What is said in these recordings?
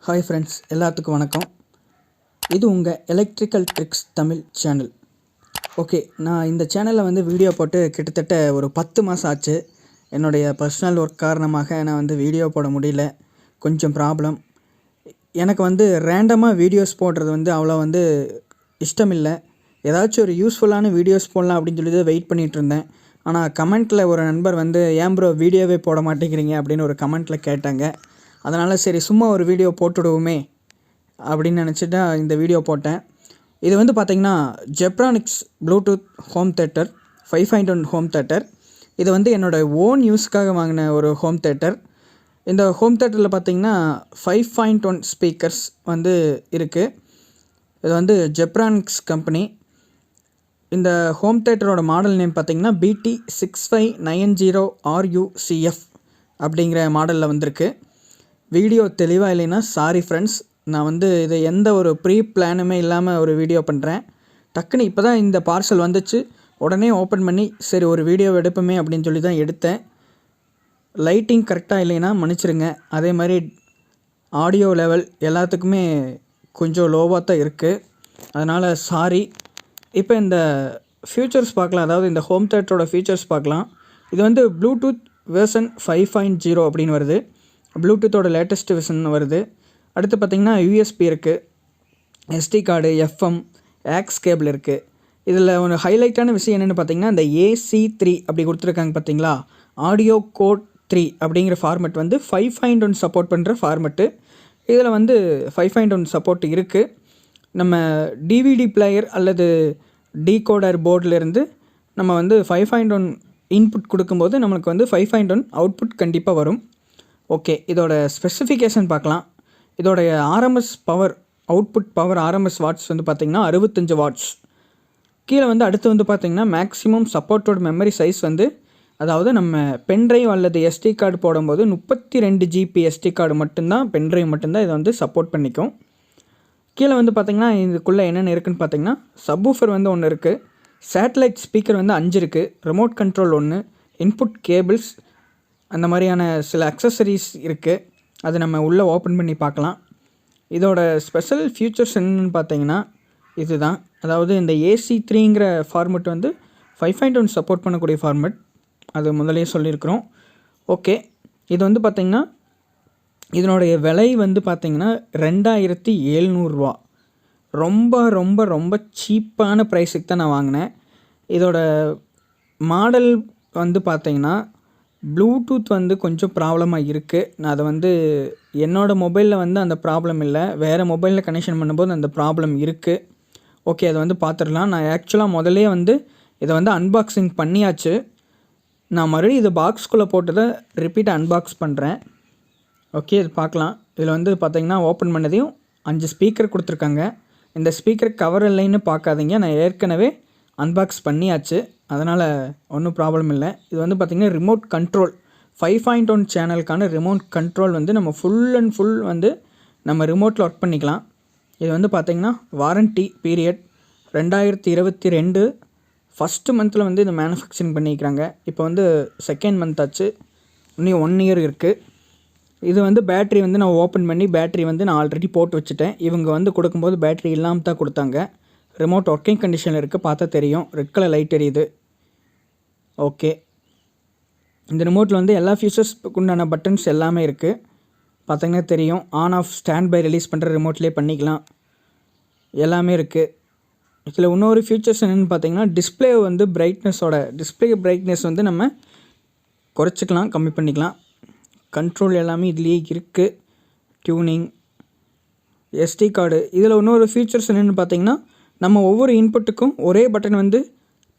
Hi friends, எல்லாத்துக்கும் வணக்கம். இது உங்கள் electrical tricks Tamil channel. Okay, நான் இந்த சேனலில் வீடியோ போட்டு கிட்டத்தட்ட ஒரு 10 மாதம் ஆச்சு. என்னுடைய பர்சனல் ஒர்க் காரணமாக நான் வீடியோ போட முடியல. கொஞ்சம் ப்ராப்ளம். எனக்கு ரேண்டமாக வீடியோஸ் போடுறது அவ்வளோ இஷ்டம் இல்லை. ஏதாச்சும் ஒரு யூஸ்ஃபுல்லான வீடியோஸ் போடலாம் அப்படின்னு சொல்லி வெயிட் பண்ணிகிட்டு இருந்தேன். ஆனால் கமெண்ட்டில் ஒரு நண்பர் ஏன் ப்ரோ வீடியோவே போட மாட்டேங்கிறீங்க அப்படின்னு ஒரு கமெண்ட்டில் கேட்டாங்க. அதனால் சரி சும்மா ஒரு வீடியோ போட்டுடுவோமே அப்படின்னு நினச்சிட்டு இந்த வீடியோ போட்டேன். இது பார்த்திங்கன்னா Zebronics Bluetooth home theatre 5.1 home theatre. இது என்னோடய ஓன் யூஸ்க்காக வாங்கின ஒரு ஹோம் தேட்டர். இந்த ஹோம் தேட்டரில் பார்த்திங்கன்னா 5.1 ஸ்பீக்கர்ஸ் இருக்குது. இது ஜெப்ரானிக்ஸ் கம்பெனி. இந்த ஹோம் தேட்டரோட மாடல் நேம் பார்த்திங்கன்னா BT6590 RUCF அப்படிங்கிற மாடலில் வந்திருக்கு. வீடியோ தெளிவாக இல்லைன்னா சாரி ஃப்ரெண்ட்ஸ். நான் இதை எந்த ஒரு ப்ரீ பிளானுமே இல்லாமல் ஒரு வீடியோ பண்ணுறேன். டக்குன்னு இப்போ தான் இந்த பார்சல் வந்துச்சு, உடனே ஓப்பன் பண்ணி சரி ஒரு வீடியோ எடுப்போமே அப்படின்னு சொல்லி தான் எடுத்தேன். லைட்டிங் கரெக்டாக இல்லைன்னா மன்னிச்சிருங்க. அதே மாதிரி ஆடியோ லெவல் எல்லாத்துக்குமே கொஞ்சம் லோவாக தான் இருக்குது, அதனால் சாரி. இப்போ இந்த ஃபியூச்சர்ஸ் பார்க்கலாம். அதாவது இந்த ஹோம் தேட்டரோட ஃபீச்சர்ஸ் பார்க்கலாம். இது ப்ளூடூத் வெர்ஷன் 5.0 அப்படின்னு வருது. ப்ளூடூத்தோட லேட்டஸ்ட் வெர்ஷன் வருது. அடுத்து பார்த்திங்கன்னா யூஎஸ்பி இருக்குது, SD card, FM, aux cable இருக்குது. இதில் ஒரு ஹைலைட்டான விஷயம் என்னென்னு பார்த்திங்கன்னா இந்த AC3 அப்படி கொடுத்துருக்காங்க பார்த்திங்களா. ஆடியோ கோட் 3 அப்படிங்கிற ஃபார்மெட் 5.1 சப்போர்ட் பண்ணுற ஃபார்மெட்டு. இதில் 5.1 சப்போர்ட் இருக்குது. நம்ம டிவிடி பிளேயர் அல்லது டீகோடர் போர்டிலேருந்து நம்ம 5.1 இன்புட் கொடுக்கும்போது நம்மளுக்கு 5.1 அவுட்புட் கண்டிப்பாக வரும். ஓகே, இதோட ஸ்பெசிஃபிகேஷன் பார்க்கலாம். இதோடைய RMS power, output power RMS watts பார்த்திங்கன்னா 65 வாட்ஸ். கீழே அடுத்து பார்த்திங்கன்னா மேக்ஸிமம் சப்போர்ட்டோட மெமரி சைஸ் அதாவது நம்ம பென்ட்ரைவ் அல்லது எஸ்டி கார்டு போடும்போது 32 GB எஸ்டி கார்டு மட்டும்தான், பென்ட்ரைவ் மட்டும்தான் இதை சப்போர்ட் பண்ணிக்கும். கீழே பார்த்திங்கன்னா இதுக்குள்ளே என்னென்ன இருக்குதுன்னு பார்த்திங்கன்னா சப்வூஃபர் ஒன்று இருக்குது, சேட்டலைட் ஸ்பீக்கர் 5 இருக்குது, ரிமோட் கண்ட்ரோல் 1, இன்புட் கேபிள்ஸ், அந்த மாதிரியான சில அக்சசரிஸ் இருக்குது. அது நம்ம உள்ளே ஓப்பன் பண்ணி பார்க்கலாம். இதோட ஸ்பெஷல் ஃபியூச்சர்ஸ் என்னென்னு பார்த்தீங்கன்னா இதுதான். அதாவது இந்த AC3ங்கிற ஃபார்மெட் 5.1 சப்போர்ட் பண்ணக்கூடிய ஃபார்மெட், அது முதலே சொல்லியிருக்கிறோம். ஓகே, இது பார்த்திங்கன்னா இதனுடைய விலை பார்த்திங்கன்னா 2700 ரூபா. ரொம்ப ரொம்ப ரொம்ப சீப்பான ப்ரைஸுக்கு தான் நான் வாங்கினேன். இதோட மாடல் பார்த்திங்கன்னா ப்ளூடூத் கொஞ்சம் ப்ராப்ளமாக இருக்குது. நான் அதை என்னோடய மொபைலில் அந்த ப்ராப்ளம் இல்லை, வேறு மொபைலில் கனெக்ஷன் பண்ணும்போது அந்த ப்ராப்ளம் இருக்குது. ஓகே, அதை பார்த்துடலாம். நான் ஆக்சுவலாக முதலே இதை அன்பாக்சிங் பண்ணியாச்சு. நான் மறுபடியும் இதை பாக்ஸ்குள்ளே போட்டு தான் ரிப்பீட் அன்பாக்ஸ் பண்ணுறேன். ஓகே, இது பார்க்கலாம். இதில் பார்த்திங்கன்னா ஓப்பன் பண்ணதையும் 5 ஸ்பீக்கர் கொடுத்துருக்காங்க. இந்த ஸ்பீக்கர் கவர் இல்லைன்னு பார்க்காதீங்க, நான் ஏற்கனவே அன்பாக்ஸ் பண்ணியாச்சு, அதனால் ஒன்றும் ப்ராப்ளம் இல்லை. இது பார்த்திங்கன்னா ரிமோட் கண்ட்ரோல் 5.1 சேனலுக்கான ரிமோட் கண்ட்ரோல் நம்ம ஃபுல் அண்ட் ஃபுல் நம்ம ரிமோட்டில் ஒர்க் பண்ணிக்கலாம். இது பார்த்திங்கன்னா வாரண்ட்டி பீரியட் 2022 ஃபஸ்ட்டு மந்தில் இதை மேனுஃபேக்சரிங் பண்ணிக்கிறாங்க. இப்போ செகண்ட் மந்த் ஆச்சு, இன்னும் 1 இயர் இருக்குது. இது பேட்ரி நான் ஓப்பன் பண்ணி பேட்ரி நான் ஆல்ரெடி போட்டு வச்சுட்டேன். இவங்க கொடுக்கும்போது பேட்ரி இல்லாமல் தான் கொடுத்தாங்க. ரிமோட் ஒர்க்கிங் கண்டிஷனில் இருக்குது, பார்த்தா தெரியும், ரெட் கலர் லைட் எரியுது. ஓகே, இந்த ரிமோட்டில் எல்லா ஃபீச்சர்ஸ்க்கு உண்டான பட்டன்ஸ் எல்லாமே இருக்குது, பார்த்திங்கன்னா தெரியும். On off standby release பண்ணுற ரிமோட்லேயே பண்ணிக்கலாம், எல்லாமே இருக்குது. இதில் இன்னொரு ஃபீச்சர்ஸ் என்னென்னு பார்த்திங்கன்னா டிஸ்பிளே டிஸ்பிளே பிரைட்னஸ் நம்ம குறைச்சிக்கலாம், கம்மி பண்ணிக்கலாம். கண்ட்ரோல் எல்லாமே இதுலேயே இருக்குது. Tuning, SD card. இதில் இன்னொரு ஃபீச்சர்ஸ் என்னென்னு பார்த்திங்கன்னா நம்ம ஒவ்வொரு இன்புட்டுக்கும் ஒரே பட்டன்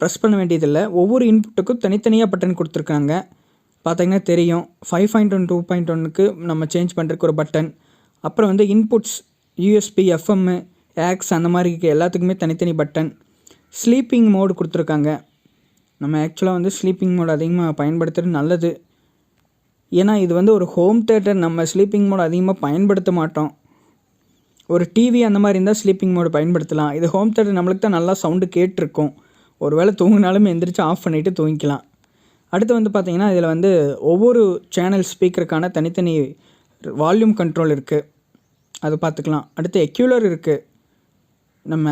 ப்ரெஸ் பண்ண வேண்டியதில்லை. ஒவ்வொரு இன்புட்டுக்கும் தனித்தனியாக பட்டன் கொடுத்துருக்காங்க, பார்த்திங்கன்னா தெரியும். 5.1 2.1க்கு நம்ம சேஞ்ச் பண்ணுறதுக்கு ஒரு பட்டன், அப்புறம் இன்புட்ஸ் யூஎஸ்பி, எஃப்எம், ஆக்ஸ் அந்த மாதிரி எல்லாத்துக்குமே தனித்தனி பட்டன். ஸ்லீப்பிங் மோடு கொடுத்துருக்காங்க. நம்ம ஆக்சுவலாக ஸ்லீப்பிங் மோடு அதிகமாக பயன்படுத்துகிறது நல்லது. ஏன்னா இது ஒரு ஹோம் தேட்டர், நம்ம ஸ்லீப்பிங் மோடு அதிகமாக பயன்படுத்த மாட்டோம். ஒரு டிவி அந்த மாதிரி இருந்தால் ஸ்லீப்பிங் மோடு பயன்படுத்தலாம். இது ஹோம் தேட்டர், நம்மளுக்கு தான் நல்லா சவுண்டு கேட்டிருக்கும். ஒரு வேளை தூங்கினாலும் எந்திரிச்சு ஆஃப் பண்ணிவிட்டு தூங்கிக்கலாம். அடுத்து பார்த்திங்கன்னா இதில் ஒவ்வொரு சேனல் ஸ்பீக்கருக்கான தனித்தனி வால்யூம் கண்ட்ரோல் இருக்குது. அது பார்த்துக்கலாம். அடுத்து எக்யூலர் இருக்குது, நம்ம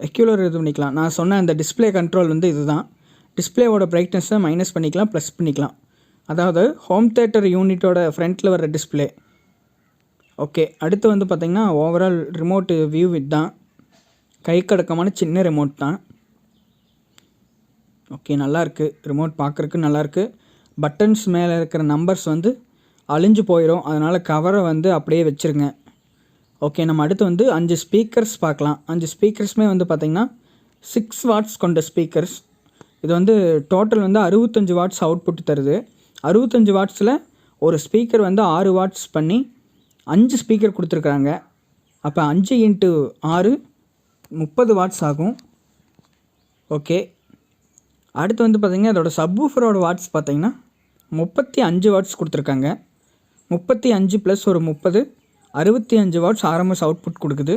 எக்யூலர் இது பண்ணிக்கலாம். நான் சொன்ன அந்த டிஸ்பிளே கண்ட்ரோல் வந்து இதுதான். டிஸ்பிளேவோட பிரைட்னஸை மைனஸ் பண்ணிக்கலாம், ப்ளஸ் பண்ணிக்கலாம். அதாவது ஹோம் தேட்டர் யூனிட்டோட ஃப்ரண்ட்டில் வர டிஸ்பிளே. ஓகே, அடுத்து வந்து பார்த்திங்கன்னா ஓவரால் ரிமோட்டு வியூ இதுதான். கை கடக்கமான சின்ன ரிமோட் தான். ஓகே, நல்லாயிருக்கு ரிமோட், பார்க்குறக்கு நல்லாயிருக்கு. பட்டன்ஸ் மேலே இருக்கிற நம்பர்ஸ் வந்து அழிஞ்சு போயிடும், அதனால் கவரை வந்து அப்படியே வச்சுருங்க. ஓகே, நம்ம அடுத்து வந்து 5 ஸ்பீக்கர்ஸ் பார்க்கலாம். 5 ஸ்பீக்கர்ஸுமே வந்து பார்த்திங்கன்னா 6 வாட்ஸ் கொண்ட ஸ்பீக்கர்ஸ். இது வந்து டோட்டல் வந்து 65 வாட்ஸ் அவுட்புட் தருது. 65 வாட்ஸில் ஒரு ஸ்பீக்கர் வந்து 6 வாட்ஸ் பண்ணி 5 ஸ்பீக்கர் கொடுத்துருக்குறாங்க. அப்போ 5 × 6 30 வாட்ஸ் ஆகும். ஓகே, அடுத்து வந்து பார்த்திங்கன்னா அதோட சப்வூஃபரோட வாட்ஸ் பார்த்திங்கன்னா 35 வாட்ஸ் கொடுத்துருக்காங்க. 35 + ஒரு 30 65 வாட்ஸ் ஆர்எம்எஸ் அவுட்புட் கொடுக்குது.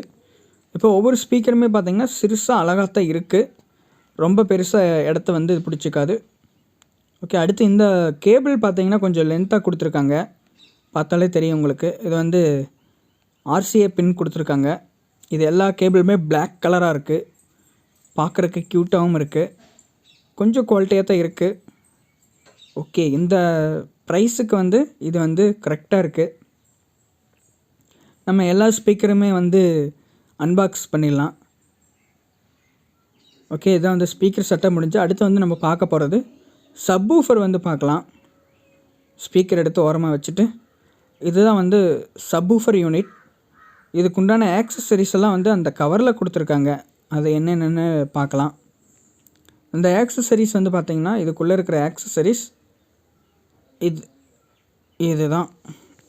இப்போ ஒவ்வொரு ஸ்பீக்கருமே பார்த்திங்கன்னா சிறுசாக அழகாக தான் இருக்குது, ரொம்ப பெருசாக இடத்த வந்து இது பிடிச்சிக்காது. ஓகே, அடுத்து இந்த கேபிள் பார்த்திங்கன்னா கொஞ்சம் லென்த்தாக கொடுத்துருக்காங்க, பார்த்தாலே தெரியும் உங்களுக்கு. இது வந்து RCA பின் கொடுத்துருக்காங்க. இது எல்லா கேபிளுமே பிளாக் கலராக இருக்குது, பார்க்குறக்கு க்யூட்டாகவும் இருக்குது, கொஞ்சம் குவாலிட்டியாக தான் இருக்குது. ஓகே, இந்த ப்ரைஸுக்கு வந்து இது வந்து கரெக்டாக இருக்குது. நம்ம எல்லா ஸ்பீக்கருமே வந்து அன்பாக்ஸ் பண்ணிடலாம். ஓகே, இதான் வந்து ஸ்பீக்கர் செட்டப் முடிஞ்சு. அடுத்து வந்து நம்ம பார்க்க போகிறது சப்வூஃபர் வந்து பார்க்கலாம். ஸ்பீக்கர் எடுத்து ஓரமாக வச்சுட்டு, இதுதான் வந்து சப்வூஃபர் யூனிட். இதுக்குண்டான ஆக்சசரிஸ் எல்லாம் வந்து அந்த கவரில் கொடுத்துருக்காங்க, அது என்னென்னு பார்க்கலாம். இந்த ஆக்சசரிஸ் வந்து பார்த்திங்கன்னா இதுக்குள்ளே இருக்கிற ஆக்சசரிஸ் இதுதான்.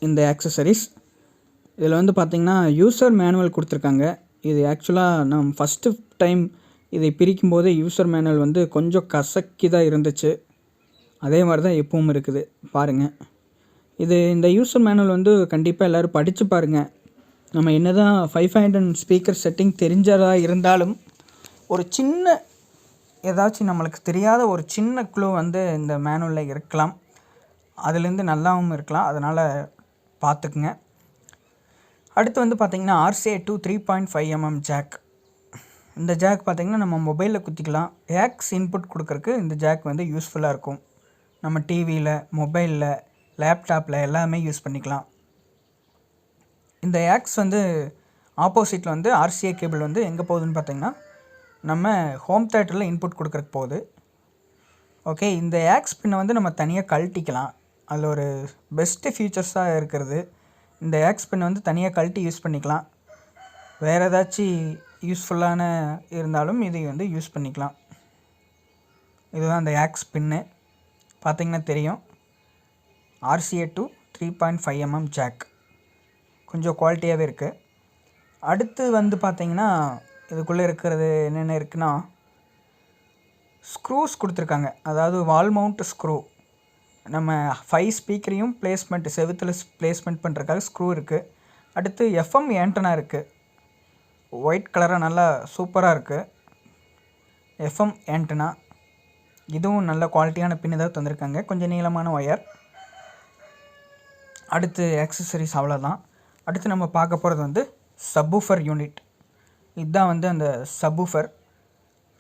இந்த ஆக்சசரிஸ் இதில் வந்து பார்த்திங்கன்னா யூசர் மேனுவல் கொடுத்துருக்காங்க. இது ஆக்சுவலாக நான் ஃபஸ்ட்டு டைம் இதை பிரிக்கும் போது யூசர் மேனுவல் வந்து கொஞ்சம் கசக்கி தான் இருந்துச்சு, அதே மாதிரி தான் எப்பவும் இருக்குது பாருங்கள். இந்த யூசர் மேனுவல் வந்து கண்டிப்பாக எல்லோரும் படித்து பாருங்கள். நம்ம என்ன தான் 500 ஸ்பீக்கர் செட்டிங் தெரிஞ்சதாக இருந்தாலும் ஒரு சின்ன ஏதாச்சும் நம்மளுக்கு தெரியாத ஒரு சின்ன க்ளூ வந்து இந்த மேனுவலில் இருக்கலாம், அதுலேருந்து நல்லாவும் இருக்கலாம், அதனால் பார்த்துக்குங்க. அடுத்து வந்து பார்த்திங்கன்னா RCA to 3.5 mm ஜாக். இந்த ஜாக் பார்த்திங்கன்னா நம்ம மொபைலில் குத்திக்கலாம். ஆக்ஸ் இன்புட் கொடுக்குறக்கு இந்த ஜாக் வந்து யூஸ்ஃபுல்லாக இருக்கும். நம்ம டிவியில், மொபைலில், லேப்டாப்பில் எல்லாமே யூஸ் பண்ணிக்கலாம். இந்த ஆக்ஸ் வந்து ஆப்போசிட்டில் வந்து RCA கேபிள் வந்து எங்கே போகுதுன்னு பார்த்திங்கன்னா நம்ம ஹோம் தேட்டரில் இன்புட் கொடுக்குறக்கு போகுது. ஓகே, இந்த ஆக்ஸ் பின்னை வந்து நம்ம தனியாக கழட்டிக்கலாம். அதில் ஒரு பெஸ்ட்டு ஃபீச்சர்ஸாக இருக்கிறது, இந்த ஆக்ஸ் பின்னை வந்து தனியாக கழட்டி யூஸ் பண்ணிக்கலாம். வேறு ஏதாச்சும் யூஸ்ஃபுல்லான இருந்தாலும் இதை வந்து யூஸ் பண்ணிக்கலாம். இதுதான் அந்த ஆக்ஸ் பின்னு, பார்த்திங்கன்னா தெரியும். RCA to 3.5 mm ஜாக், கொஞ்சம் குவாலிட்டியாகவே இருக்குது. அடுத்து வந்து பார்த்திங்கன்னா இதுக்குள்ளே இருக்கிறது என்னென்ன இருக்குன்னா ஸ்க்ரூஸ் கொடுத்துருக்காங்க. அதாவது வால் மவுண்ட் ஸ்க்ரூ, நம்ம 5 ஸ்பீக்கரையும் பிளேஸ்மெண்ட் செவுத்தில் பிளேஸ்மெண்ட் பண்ணுறதுக்காக ஸ்க்ரூ இருக்குது. அடுத்து FM ஆண்டனா இருக்குது, ஒயிட் கலராக நல்லா சூப்பராக இருக்குது. FM ஆண்டனா இதுவும் நல்ல குவாலிட்டியான பின்னு தான் தந்திருக்காங்க, கொஞ்சம் நீளமான ஒயர். அடுத்து ஆக்சசரிஸ் அவ்வளோதான். அடுத்து நம்ம பார்க்க போகிறது வந்து சப்வூஃபர் யூனிட். இதுதான் வந்து அந்த சப்வூஃபர்,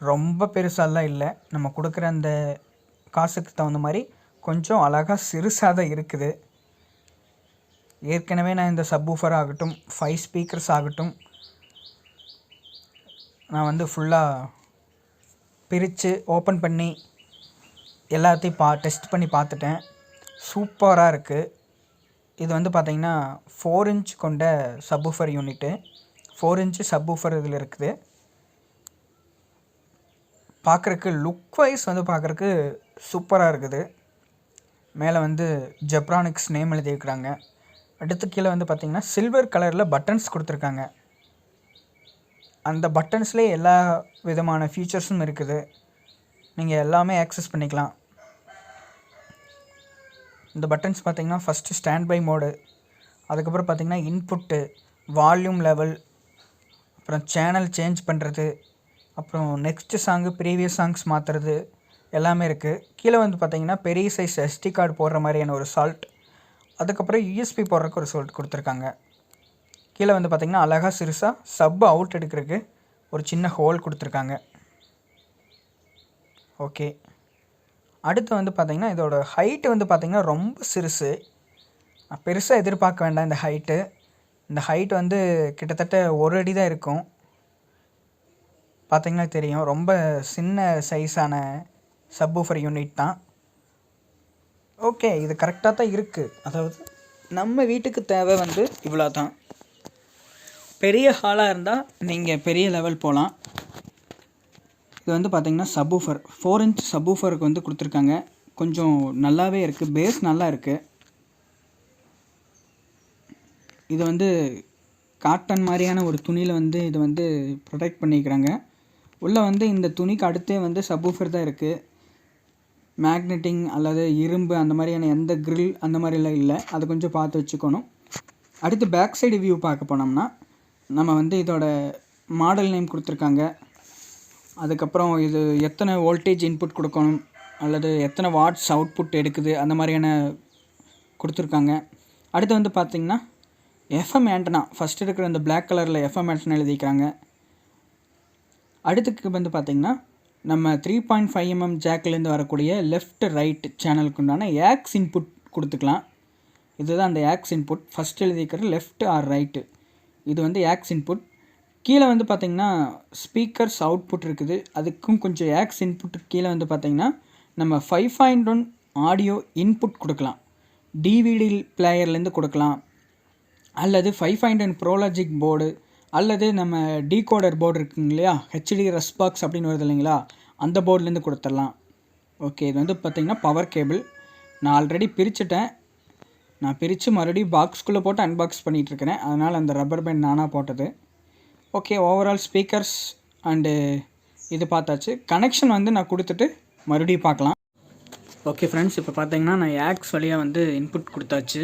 ரொம்ப பெருசாலாம் இல்லை, நம்ம கொடுக்குற அந்த காசுக்கு தகுந்த மாதிரி கொஞ்சம் அழகாக சிறுசாக தான் இருக்குது. ஏற்கனவே நான் இந்த சப்வூஃபர் ஆகட்டும் 5 ஸ்பீக்கர்ஸ் ஆகட்டும் நான் வந்து ஃபுல்லாக பிரித்து ஓப்பன் பண்ணி எல்லாத்தையும் டெஸ்ட் பண்ணி பார்த்துட்டேன், சூப்பராக இருக்குது. இது வந்து பார்த்திங்கன்னா 4 inch கொண்ட சப்வூஃபர் யூனிட்டு. 4 inch சப்வூஃபர் இதில் இருக்குது. பார்க்குறக்கு லுக் வைஸ் வந்து பார்க்குறக்கு சூப்பராக இருக்குது. மேலே வந்து ஜெப்ரானிக்ஸ் நேம் எழுதியிருக்கிறாங்க. அடுத்து கீழே வந்து பார்த்திங்கன்னா சில்வர் கலரில் பட்டன்ஸ் கொடுத்துருக்காங்க. அந்த பட்டன்ஸ்லேயே எல்லா விதமான ஃபீச்சர்ஸும் இருக்குது, நீங்கள் எல்லாமே ஆக்சஸ் பண்ணிக்கலாம். இந்த பட்டன்ஸ் பார்த்திங்கன்னா ஃபஸ்ட்டு ஸ்டாண்ட் பை மோடு, அதுக்கப்புறம் பார்த்திங்கன்னா இன்புட்டு, வால்யூம் லெவல், அப்புறம் சேனல் சேஞ்ச் பண்ணுறது, அப்புறம் நெக்ஸ்ட்டு சாங்கு ப்ரீவியஸ் சாங்ஸ் மாற்றுறது எல்லாமே இருக்குது. கீழே வந்து பார்த்திங்கன்னா பெரிய சைஸ் SD கார்டு போடுற மாதிரியான ஒரு சால்ட், அதுக்கப்புறம் USB போடுறதுக்கு ஒரு சால்ட் கொடுத்துருக்காங்க. கீழே வந்து பார்த்திங்கன்னா அழகாக சிறுசாக சப் அவுட் எடுக்கிறதுக்கு ஒரு சின்ன ஹோல் கொடுத்துருக்காங்க. ஓகே, அடுத்து வந்து பார்த்திங்கன்னா இதோட ஹைட்டு வந்து பார்த்திங்கன்னா ரொம்ப சிறுசு. பெருசாக எதிர்பார்க்க வேண்டாம். இந்த ஹைட் வந்து கிட்டத்தட்ட 1 அடி தான் இருக்கும். பார்த்திங்கன்னா தெரியும், ரொம்ப சின்ன சைஸான சப்வூஃபர் யூனிட் தான். ஓகே, இது கரெக்டாக தான் இருக்குது. அதாவது நம்ம வீட்டுக்கு தேவை வந்து இவ்வளோ தான். பெரிய ஹாலாக இருந்தால் நீங்கள் பெரிய லெவல் போகலாம். இது வந்து பார்த்திங்கன்னா சப்வூஃபர் 4 இன்ச் சப்வூஃபருக்கு வந்து கொடுத்துருக்காங்க. கொஞ்சம் நல்லாவே இருக்குது, பேஸ் நல்லா இருக்குது. இது வந்து காட்டன் மாதிரியான ஒரு துணியில் வந்து இது வந்து ப்ரொடெக்ட் பண்ணிக்கிறாங்க. உள்ளே வந்து இந்த துணிக்கு அடுத்தே வந்து சப்வூஃபர் தான் இருக்குது. மேக்னெட்டிங் அல்லது இரும்பு அந்த மாதிரியான எந்த கிரில் அந்த மாதிரிலாம் இல்லை. அதை கொஞ்சம் பார்த்து வச்சுக்கணும். அடுத்து பேக் சைடு வியூ பார்க்க போனோம்னா நம்ம வந்து இதோட மாடல் நேம் கொடுத்துருக்காங்க. அதுக்கப்புறம் இது எத்தனை வோல்டேஜ் இன்புட் கொடுக்கணும் அல்லது எத்தனை வாட்ஸ் அவுட்புட் எடுக்குது அந்த மாதிரியான கொடுத்துருக்காங்க. அடுத்து வந்து பார்த்திங்கன்னா எஃப்எம் ஆண்டனா, ஃபஸ்ட்டு இருக்கிற இந்த பிளாக் கலரில் எஃப்எம் ஆண்டனா எழுதிக்கிறாங்க. அடுத்துக்கு வந்து பார்த்திங்கன்னா நம்ம 3.5 mm ஜாக்லேருந்து வரக்கூடிய லெஃப்ட் ரைட் சேனலுக்கு உண்டான ஆக்ஸ் இன்புட் கொடுத்துக்கலாம். இதுதான் அந்த ஆக்ஸ் இன்புட். ஃபஸ்ட் எழுதிக்கிறது லெஃப்ட் ஆர் ரைட்டு, இது வந்து ஆக்ஸ் இன்புட். கீழே வந்து பார்த்திங்கன்னா ஸ்பீக்கர்ஸ் அவுட்புட் இருக்குது. அதுக்கும் கொஞ்சம் ஆக்ஸ் இன்புட் கீழே வந்து பார்த்திங்கன்னா நம்ம 5.1 ஆடியோ இன்புட் கொடுக்கலாம். டிவிடி பிளேயர்லேருந்து கொடுக்கலாம், அல்லது 5.1 ப்ரோலாஜிக் போர்டு, அல்லது நம்ம டீகோடர் போர்டு இருக்குங்க இல்லையா, ஹெச்டி ரெஸ்பாக்ஸ் அப்படின்னு வருது இல்லைங்களா, அந்த போர்ட்லேருந்து கொடுத்துடலாம். ஓகே, இது வந்து பார்த்திங்கன்னா பவர் கேபிள். நான் ஆல்ரெடி பிரிச்சுட்டேன். நான் பிரித்து மறுபடியும் பாக்ஸ்குள்ளே போட்டு அன்பாக்ஸ் பண்ணிகிட்ருக்கிறேன். அதனால் அந்த ரப்பர் பேண்ட் நானாக போட்டது. ஓகே, ஓவரால் ஸ்பீக்கர்ஸ் அண்டு இது பார்த்தாச்சு. கனெக்ஷன் வந்து நான் கொடுத்துட்டு மறுபடியும் பார்க்கலாம். ஓகே ஃப்ரெண்ட்ஸ், இப்போ பார்த்தீங்கன்னா நான் ஆக்ஸ் வழியாக வந்து இன்புட் கொடுத்தாச்சு.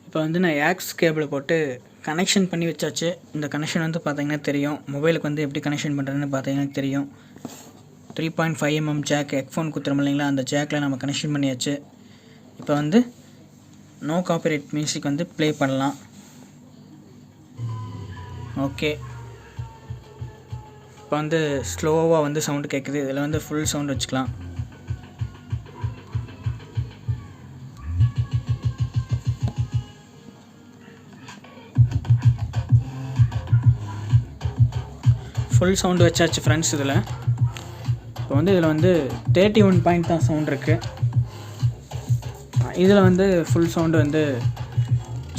இப்போ வந்து நான் ஆக்ஸ் கேபிளை போட்டு கனெக்ஷன் பண்ணி வச்சாச்சு. இந்த கனெக்ஷன் வந்து பார்த்திங்கன்னா தெரியும், மொபைலுக்கு வந்து எப்படி கனெக்ஷன் பண்ணுறதுன்னு பார்த்தீங்கன்னா தெரியும். 3.5 mm ஜாக் ஹெட்ஃபோன் குத்துறோம் இல்லைங்களா, அந்த ஜாக்கில் நம்ம கனெக்ஷன் பண்ணியாச்சு. இப்போ வந்து நோ காப்பிரைட் மியூசிக் வந்து ப்ளே பண்ணலாம். ஓகே, இப்போ வந்து ஸ்லோவாக வந்து சவுண்டு கேட்குது. இதில் வந்து ஃபுல் சவுண்ட் வச்சுக்கலாம். ஃபுல் சவுண்டு வச்சாச்சு ஃப்ரெண்ட்ஸ். இதில் இப்போ வந்து இதில் வந்து 31 பாயிண்ட் தான் சவுண்ட் இருக்குது. இதில் வந்து ஃபுல் சவுண்டு வந்து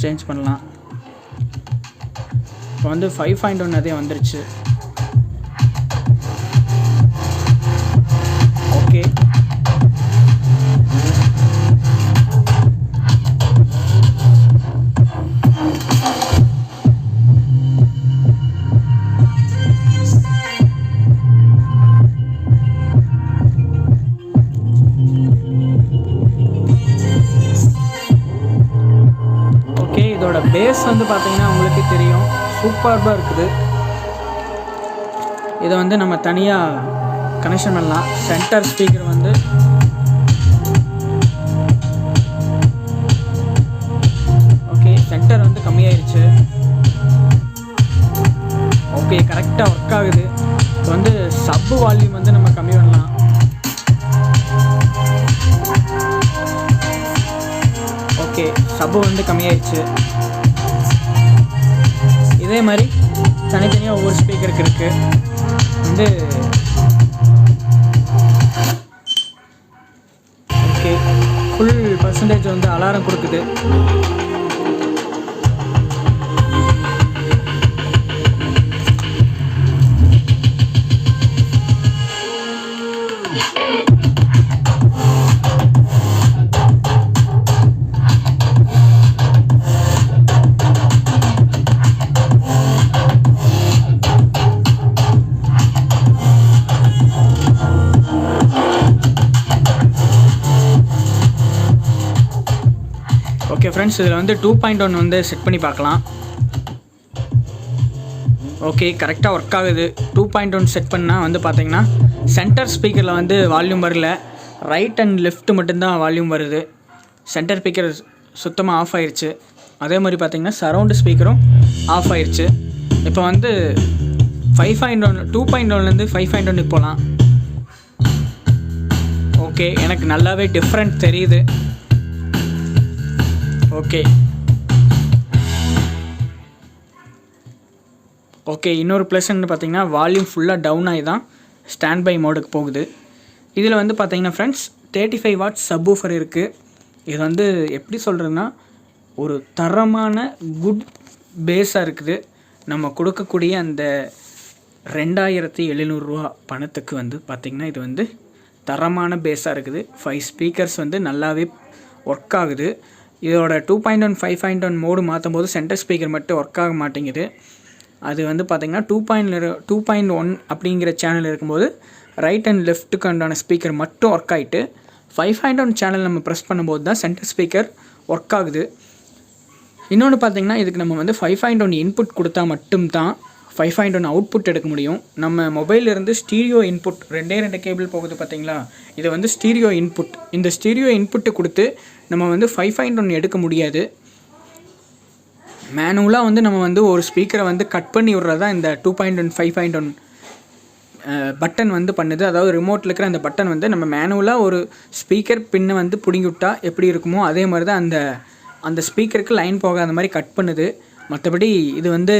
சேஞ்ச் பண்ணலாம். இப்போ வந்து 5.1 அதே வந்துருச்சு. ஓகே, இதோட பேஸ் வந்து பார்த்திங்கன்னா உங்களுக்கு தெரியும், சூப்பராக இருக்குது. இதை வந்து நம்ம தனியாக கனெக்ஷன் பண்ணலாம். சென்டர் ஸ்பீக்கர் வந்து ஓகே, சென்டர் வந்து கம்மியாயிருச்சு. ஓகே, கரெக்டாக ஒர்க் ஆகுது. இப்போ வந்து சப்பு வால்யூம் வந்து நம்ம கம்மி பண்ணலாம். ஓகே, சப்பு வந்து கம்மியாயிடுச்சு. இதே மாதிரி தனித்தனியாக ஒவ்வொரு ஸ்பீக்கருக்கு இருக்குது. வந்து ஓகே, ஃபுல் பர்சன்டேஜ் வந்து அலாரம் கொடுக்குது. ஓகே ஃப்ரெண்ட்ஸ், இதில் வந்து 2.1 வந்து செட் பண்ணி பார்க்கலாம். ஓகே, கரெக்டாக ஒர்க் ஆகுது. 2.1 செட் பண்ணால் வந்து பார்த்திங்கன்னா சென்டர் ஸ்பீக்கரில் வந்து வால்யூம் வரல, ரைட் அண்ட் லெஃப்ட் மட்டும்தான் வால்யூம் வருது. சென்டர் ஸ்பீக்கர் சுத்தமாக ஆஃப் ஆயிடுச்சு. அதே மாதிரி பார்த்தீங்கன்னா சரவுண்டு ஸ்பீக்கரும் ஆஃப் ஆயிடுச்சு. இப்போ வந்து 5.1 2.1லேருந்து 5.1 போகலாம். ஓகே, எனக்கு நல்லாவே டிஃப்ரெண்ட் தெரியுது. ஓகே இன்னொரு ப்ளஸ்ன்னு பார்த்தீங்கன்னா வால்யூம் ஃபுல்லாக டவுன் ஆகி தான் ஸ்டாண்ட் பை மோடுக்கு போகுது. இதில் வந்து பார்த்தீங்கன்னா ஃப்ரெண்ட்ஸ் 35 வாட்ஸ் சப்வூஃபர் இருக்குது. இது வந்து எப்படி சொல்கிறதுனா ஒரு தரமான குட் பேஸாக இருக்குது. நம்ம கொடுக்கக்கூடிய அந்த 2700 பணத்துக்கு வந்து பார்த்திங்கன்னா இது வந்து தரமான பேஸாக இருக்குது. 5 ஸ்பீக்கர்ஸ் வந்து நல்லாவே ஒர்க் ஆகுது. இதோட 2.1 5.1 மோடு மாற்றும் போது சென்டர் ஸ்பீக்கர் மட்டும் ஒர்க் ஆக மாட்டேங்குது. அது வந்து பார்த்திங்கன்னா 2.1 அப்படிங்கிற சேனல் இருக்கும்போது ரைட் அண்ட் லெஃப்ட்டுக்கு உண்டான ஸ்பீக்கர் மட்டும் ஒர்க் ஆகிட்டு 5.1 சேனல் நம்ம ப்ரெஸ் பண்ணும்போது தான் சென்டர் ஸ்பீக்கர் ஒர்க் ஆகுது. இன்னொன்று பார்த்திங்கன்னா இதுக்கு நம்ம வந்து 5.1 இன்புட் கொடுத்தா மட்டும்தான் 5.1 அவுட்புட் எடுக்க முடியும். நம்ம மொபைலிருந்து ஸ்டீரியோ இன்புட் 2 கேபிள் போகுது பார்த்திங்களா, இது வந்து ஸ்டீரியோ இன்புட். இந்த ஸ்டீரியோ இன்புட்டு கொடுத்து நம்ம வந்து 5.1 எடுக்க முடியாது. மேனுவலாக வந்து நம்ம வந்து ஒரு ஸ்பீக்கரை வந்து கட் பண்ணி விட்றதா இந்த 2.1 5.1 பட்டன் வந்து பண்ணுது. அதாவது ரிமோட்டில் இருக்கிற அந்த பட்டன் வந்து நம்ம மேனுவலாக ஒரு ஸ்பீக்கர் பின்னை வந்து பிடுங்கி விட்டால் எப்படி இருக்குமோ அதே மாதிரி தான் அந்த ஸ்பீக்கருக்கு லைன் போகாத மாதிரி கட் பண்ணுது. மற்றபடி இது வந்து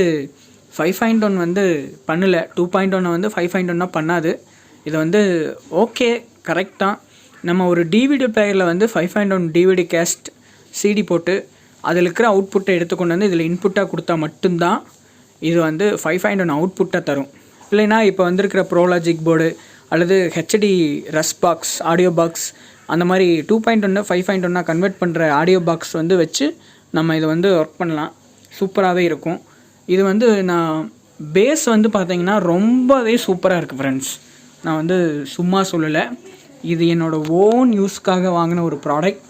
5.1 வந்து பண்ணலை. 2.1 வந்து 5.1 பண்ணாது. இது வந்து ஓகே கரெக்டாக நம்ம ஒரு டிவிடி பிளேயரில் வந்து 5.1 டிவிடி கேஸ்ட் சிடி போட்டு அதில் இருக்கிற அவுட்புட்டை எடுத்துக்கொண்டு வந்து இதில் இன்புட்டாக கொடுத்தா மட்டும்தான் இது வந்து 5.1 அவுட்புட்டாக தரும். இல்லைனா இப்போ வந்திருக்கிற ப்ரோலாஜிக் போர்டு அல்லது ஹெச்டி ரஸ் பாக்ஸ் ஆடியோ பாக்ஸ் அந்த மாதிரி 2.1 5.1 கன்வெர்ட் பண்ணுற ஆடியோ பாக்ஸ் வந்து வச்சு நம்ம இதை வந்து ஒர்க் பண்ணலாம். சூப்பராகவே இருக்கும். இது வந்து நான் பேஸ் வந்து பார்த்திங்கன்னா ரொம்பவே சூப்பராக இருக்குது ஃப்ரெண்ட்ஸ். நான் வந்து சும்மா சொல்லலை, இது என்னோடய ஓன் யூஸ்க்காக வாங்கின ஒரு ப்ராடக்ட்.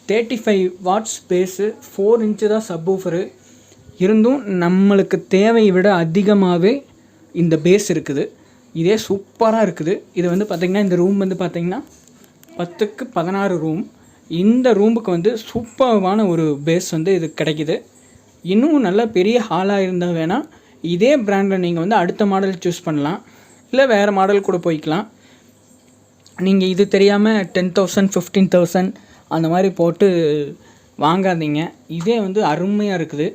35 வாட்ஸ் பேஸு, 4 இன்ச்சு தான் சப்வூஃபரு இருந்தும் நம்மளுக்கு தேவையை விட அதிகமாகவே இந்த பேஸ் இருக்குது. இதே சூப்பராக இருக்குது. இது வந்து பார்த்திங்கன்னா இந்த ரூம் வந்து பார்த்திங்கன்னா 10க்கு 16 ரூம். இந்த ரூமுக்கு வந்து சூப்பரான ஒரு பேஸ் வந்து இது கிடைக்கிது. இன்னும் நல்ல பெரிய ஹாலாக இருந்தால் வேணால் இதே பிராண்டில் நீங்கள் வந்து அடுத்த மாடல் சூஸ் பண்ணலாம், இல்லை வேறு மாடல் கூட போய்க்கலாம். நீங்கள் இது தெரியாமல் 10,000 15,000 அந்த மாதிரி போட்டு வாங்காதீங்க. இதே வந்து அருமையாக இருக்குது,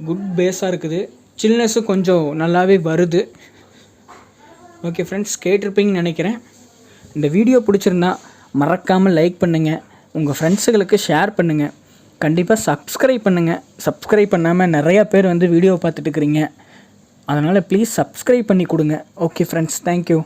குட் பேஸாக இருக்குது, சில்னஸும் கொஞ்சம் நல்லாவே வருது. ஓகே ஃப்ரெண்ட்ஸ், கேட்டிருப்பீங்கன்னு நினைக்கிறேன். இந்த வீடியோ பிடிச்சிருந்தா மறக்காமல் லைக் பண்ணுங்கள், உங்கள் ஃப்ரெண்ட்ஸுகளுக்கு ஷேர் பண்ணுங்கள், கண்டிப்பாக சப்ஸ்கிரைப் பண்ணுங்கள். சப்ஸ்கிரைப் பண்ணாமல் நிறையா பேர் வந்து வீடியோ பார்த்துட்டு இருக்கிறீங்க, அதனால் ப்ளீஸ் சப்ஸ்கிரைப் பண்ணி கொடுங்க. Okay friends, thank you.